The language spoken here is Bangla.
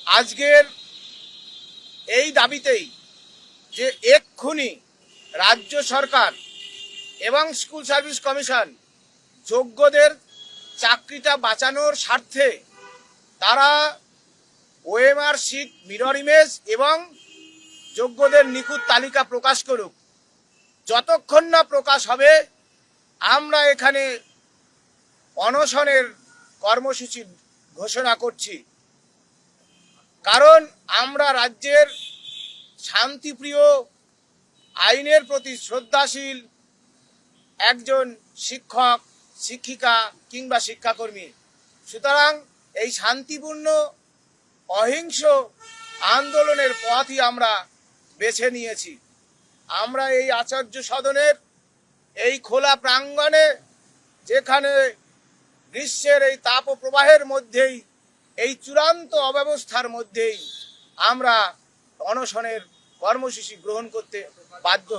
আজকের এই দাবিতেই যে এক্ষুনি রাজ্য সরকার এবং স্কুল সার্ভিস কমিশন যোগ্যদের চাকরিটা বাঁচানোর স্বার্থে তারা ওএমআর শিট, মিরর ইমেজ এবং যোগ্যদের নিখুঁত তালিকা প্রকাশ করুক। যতক্ষণ না প্রকাশ হবে আমরা এখানে অনশনের কর্মসূচি ঘোষণা করছি। কারণ আমরা রাজ্যের শান্তিপ্রিয়, আইনের প্রতি শ্রদ্ধাশীল একজন শিক্ষক, শিক্ষিকা কিংবা শিক্ষাকর্মী। সুতরাং এই শান্তিপূর্ণ অহিংস আন্দোলনের পথই আমরা বেছে নিয়েছি। আমরা এই আচার্য সদনের এই খোলা প্রাঙ্গণে, যেখানে গ্রীষ্মের এই তাপ প্রবাহের মধ্যেই, এই চূড়ান্ত অব্যবস্থার মধ্যেই আমরা অনশনের কর্মসূচি গ্রহণ করতে বাধ্য